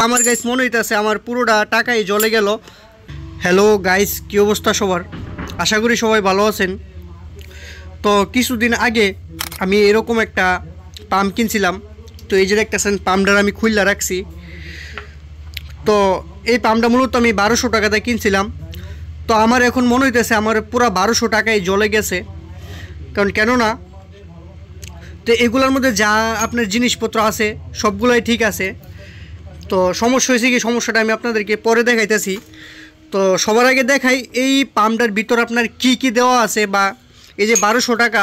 আমার গাইস মনে হইতেছে আমার পুরোটা টাকাই জ্বলে গেল। হ্যালো গাইস, কী অবস্থা সবার? আশা করি সবাই ভালো আছেন। তো কিছুদিন আগে আমি এরকম একটা পাম্প কিনছিলাম। তো এই যে দেখতেছেন পাম্পটার আমি খুললা রাখছি। তো এই পাম্পটা মূলত আমি 1200 টাকাতে কিনছিলাম। তো আমার এখন মনে হইতেছে আমার পুরো 1200 টাকাই জ্বলে গেছে। কারণ কেননা তো এগুলোর মধ্যে যা আপনার জিনিসপত্র আছে সবগুলোই ঠিক আছে। তো সমস্যা হয়েছে কি, সমস্যাটা আমি আপনাদেরকে পরে দেখাইতেছি। তো সবার আগে দেখাই এই পাম্পটার ভিতর আপনার কি কি দেওয়া আছে, বা এই যে 1200 টাকা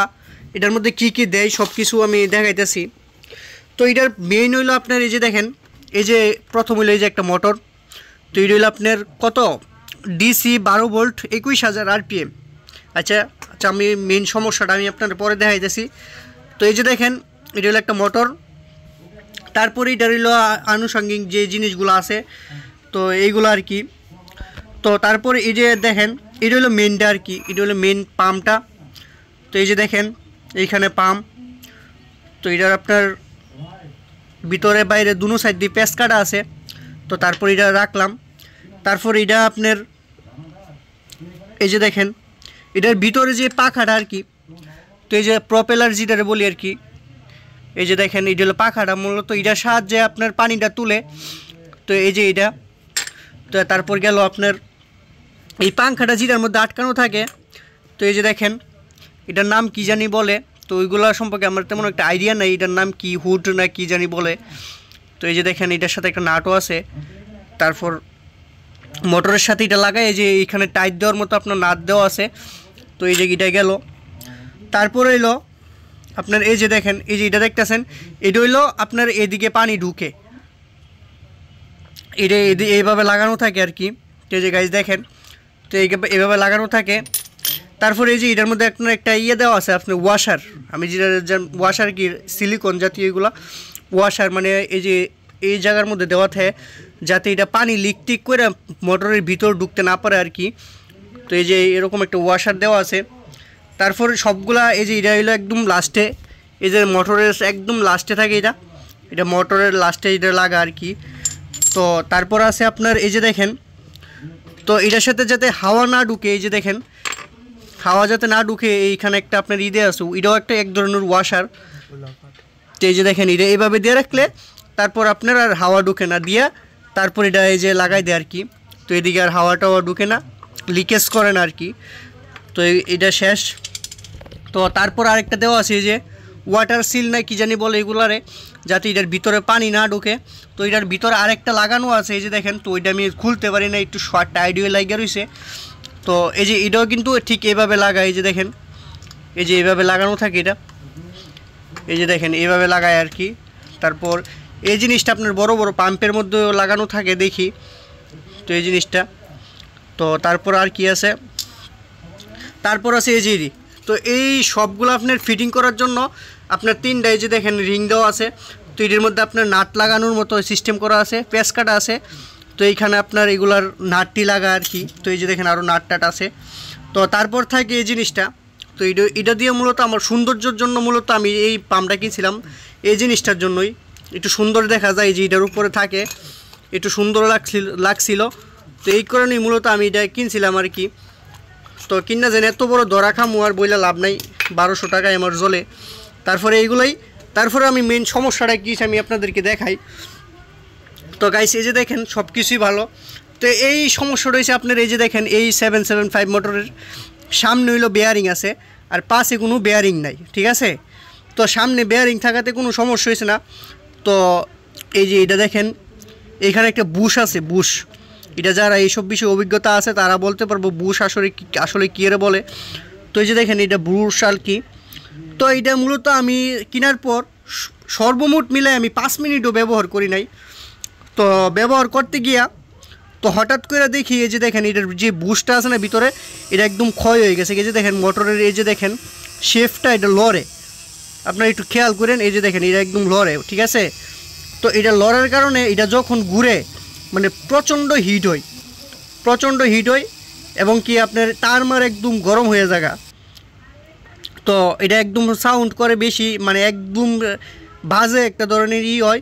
এটার মধ্যে কি কি দেয় সব কিছু আমি দেখাইতেছি। তো এটার মেইন হইলো আপনার এই যে দেখেন, এই যে প্রথম হইলো এই যে একটা মোটর। তো এটা হইলো আপনার কত ডিসি 12 ভোল্ট 21,000 RPM। আচ্ছা, আমি মেইন সমস্যাটা আমি আপনাদের পরে দেখাইতেছি। তো এই যে দেখেন এটা হলো একটা মোটর। তারপরে এটা হইলো আনুষঙ্গিক যে জিনিসগুলো আছে, তো এইগুলো আর কি। তো তারপরে এই যে দেখেন এটা হলো মেইনটা আর কি, এটা হলো মেইন পাম্পটা। তো এই যে দেখেন এইখানে পাম্প। তো এটার আপনার ভিতরে বাইরে দুনো সাইড দিয়ে পেস্ট কাটা আছে। তো তারপর এটা রাখলাম। তারপর এটা আপনার এই যে দেখেন এটার ভিতরে যে পাখাটা আর কি, তো এই যে প্রপেলার যেটারে বলি আর কি, এই যে দেখেন এটা হলো পাখাটা। মূলত এটার সাহায্যে আপনার পানিটা তুলে। তো এই যে এটা। তো তারপর গেল আপনার এই পাংখাটা যেটার মধ্যে আটকানো থাকে। তো এই যে দেখেন এটার নাম কি জানি বলে, তো ওইগুলো সম্পর্কে আমার তেমন একটা আইডিয়া নেই, এটার নাম কি, হুড না কি জানি বলে। তো এই যে দেখেন এটার সাথে একটা নাটও আছে। তারপর মোটরের সাথে এটা লাগায়, এই যে এইখানে টাইট দেওয়ার মতো আপনার নাট দেওয়া আছে। তো এই যে এটা গেল। তারপর হইলো আপনার এই যে দেখেন এই যে এটা দেখতেছেন, এটা হইলো আপনার এদিকে পানি ঢুকে, এটা এইভাবে লাগানো থাকে আর কি। তো এই যে গাইজ দেখেন, তো এইভাবে লাগানো থাকে। তারপরে এই যে এটার মধ্যে আপনার একটা ইয়ে দেওয়া আছে আপনার ওয়াশার, আমি যেটা ওয়াশার কি সিলিকন জাতীয় এগুলো ওয়াশার, মানে এই যে এই জায়গার মধ্যে দেওয়া থাকে যাতে এটা পানি লিক টিক করে মোটরের ভিতর ঢুকতে না পারে আর কি। তো এই যে এরকম একটা ওয়াশার দেওয়া আছে। তারপর সবগুলা এই যে এটা হলো একদম লাস্টে, এই যে মোটরের একদম লাস্টে থাকে এটা মোটরের লাস্টে এটা লাগা আর কি। তো তারপর আছে আপনার এই যে দেখেন, তো এটার সাথে যাতে হাওয়া না ঢুকে, এই যে দেখেন হাওয়া যাতে না ঢুকে এইখানে একটা আপনার ঈদে আছে, এটাও একটা এক ধরনের ওয়াশার। তো এই যে দেখেন এটা এইভাবে দিয়ে রাখলে তারপর আপনার আর হাওয়া ঢুকে না দিয়া, তারপর এটা এই যে লাগাই দেয় আর কি। তো এদিকে আর হাওয়া টাওয়া ঢুকে না, লিকেজ করে না আর কি। তো এটা শেষ। তো তারপর আরেকটা দেওয়া আছে এই যে ওয়াটার সিল না কি জানি বলে এগুলারে, যাতে এটার ভিতরে পানি না ঢোকে। তো এটার ভিতরে আরেকটা লাগানো আছে এই যে দেখেন। তো ওইটা আমি খুলতে পারি না, একটু শর্ট আইডিয়া লাগিয়ে রয়েছে। তো এই যে এটাও কিন্তু ঠিক এইভাবে লাগায়, এই যে দেখেন এই যে এইভাবে লাগানো থাকে এটা, এই যে দেখেন এইভাবে লাগায় আর কি। তারপর এই জিনিসটা আপনার বড় বড় পাম্পের মধ্যে লাগানো থাকে দেখি, তো এই জিনিসটা। তো তারপর আর কি আছে, তারপর আছে এই যে, তো এই সবগুলো আপনার ফিটিং করার জন্য আপনার তিনটা এই যে দেখেন রিং দেওয়া আছে। তো এটির মধ্যে আপনার নাট লাগানোর মতো সিস্টেম করা আছে, পেঁচ কাটা আছে। তো এইখানে আপনার এগুলার নাটটি লাগা আর কি। তো এই যে দেখেন আরও নাট টাট আছে। তো তারপর থাকে এই জিনিসটা। তো এটা দিয়ে মূলত আমার সৌন্দর্যের জন্য মূলত আমি এই পাম্পটা কিনছিলাম, এই জিনিসটার জন্যই। একটু সুন্দর দেখা যায় যে এটার উপরে থাকে, একটু সুন্দর লাগছিল। তো এই কারণেই মূলত আমি এটা কিনছিলাম আর কি। তো কিনা যেন এত বড় দরা খামু আর বইলা লাভ নাই, 1200 টাকায় আমার জ্বলে। তারপরে এইগুলোই, তারপরে আমি মেন সমস্যাটা কী আমি আপনাদেরকে দেখাই। তো গাইস এই যে দেখেন সব কিছুই ভালো। তো এই সমস্যাটা হয়েছে আপনার এই যে দেখেন এই 775 মোটরের সামনে হইলো বেয়ারিং আছে, আর পাশে কোনো বেয়ারিং নাই, ঠিক আছে। তো সামনে বেয়ারিং থাকাতে কোনো সমস্যা হয়েছে না। তো এই যে এটা দেখেন এখানে একটা বুশ আছে, বুশ। এটা যারা এইসব বিষয়ে অভিজ্ঞতা আছে তারা বলতে পারবো বুশ আসলে কী এর বলে। তো এই যে দেখেন এটা বুশ আর কি। তো এটা মূলত আমি কেনার পর সর্বমোট মিলে আমি 5 মিনিটও ব্যবহার করি নাই। তো ব্যবহার করতে গিয়া তো হঠাৎ করে দেখি এই যে দেখেন এটার যে বুশটা আছে না ভিতরে, এটা একদম ক্ষয় হয়ে গেছে। এই যে দেখেন মোটরের এই যে দেখেন শেফটা এটা লড়ে, আপনারা একটু খেয়াল করেন। এই যে দেখেন এটা একদম লড়ে, ঠিক আছে। তো এটা লড়ার কারণে এটা যখন ঘুরে মানে প্রচণ্ড হিট হয় এবং কি আপনার টার্মার একদম গরম হয়ে যায়। তো এটা একদম সাউন্ড করে বেশি, মানে একদম বাজে একটা ধরনের হয়।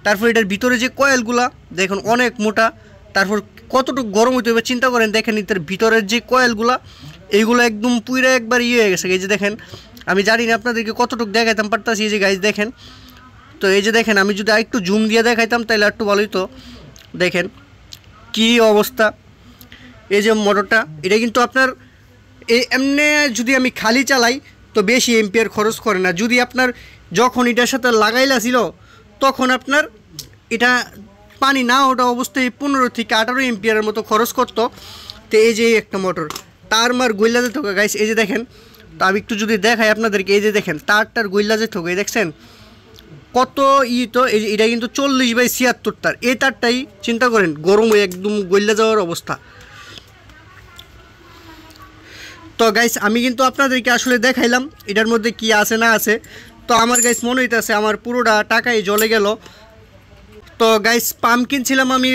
তারপর এটার ভিতরে যে কয়েলগুলা দেখুন অনেক মোটা, তারপর কতটুকু গরম হইতে হবে চিন্তা করেন। দেখেন এটার ভিতরের যে কয়েলগুলা এইগুলো একদম পুইরা একবার হয়ে গেছে। এই যে দেখেন, আমি জানি না আপনাদেরকে কতটুকু দেখাইতাম পারতাছি। এই যে গাইজ দেখেন, তো এই যে দেখেন আমি যদি আরেকটু জুম দিয়ে দেখাইতাম তাহলে একটু ভালোই তো। দেখেন কি অবস্থা। এই যে মোটরটা, এটা কিন্তু আপনার এমনি যদি আমি খালি চালাই তো বেশি এম্পিয়ার খরচ করে না। যদি আপনার যখন এটার সাথে লাগাইলা ছিল তখন আপনার এটা পানি না ওটা অবস্থায় 15 থেকে 18 এম্পিয়ারের মতো খরচ করতো। তো এই যে একটা মোটর তার মার গইলা যেত গাইস। এই যে দেখেন, তো আমি একটু যদি দেখাই আপনাদেরকে, এই যে দেখেন তারটার গইলা যেত, এই দেখছেন কত তো। এটা কিন্তু 40/76 তার। এই তারটাই চিন্তা করেন গরম হয়ে একদম গইলা যাওয়ার অবস্থা। তো গাইস আমি কিন্তু আপনাদেরকে আসলে দেখাইলাম এটার মধ্যে কি আছে না আছে। তো আমার গাইস মনে হইতেছে আমার পুরোটা টাকাই জ্বলে গেল। তো গাইস পাম্প কিনছিলাম আমি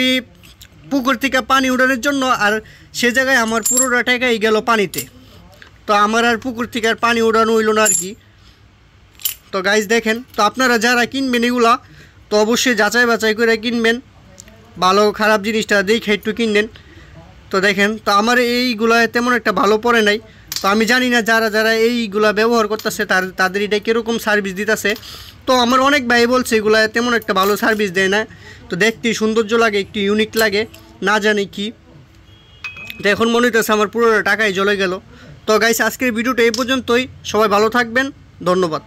পুকুর থেকে পানি উঠানোর জন্য, আর সে জায়গায় আমার পুরোটা টাকাই গেল পানিতে। তো আমার আর পুকুর থেকে আর পানি উঠানো হইল না আর কি। তো গাইস দেখেন, তো আপনারা যারা কিনবেন এগুলা তো অবশ্যই যাচাই বাছাই করে কিনবেন, ভালো খারাপ জিনিসটা দেখে একটু কিনবেন। তো দেখেন, তো আমার এইগুলা তেমন একটা ভালো পড়ে নাই। তো আমি জানি না যারা যারা এইগুলা ব্যবহার করতেছে তাদের এটা কীরকম সার্ভিস দিতেছে। তো আমার অনেক ভাই বলছে এগুলা তেমন একটা ভালো সার্ভিস দেয় না, তো দেখতে সৌন্দর্য লাগে, একটু ইউনিক লাগে, না জানি কি। তো এখন মনে হইতেছে আমার পুরো টাকাই জ্বলে গেল। তো গাইস আজকের ভিডিওটা এই পর্যন্তই, সবাই ভালো থাকবেন, ধন্যবাদ।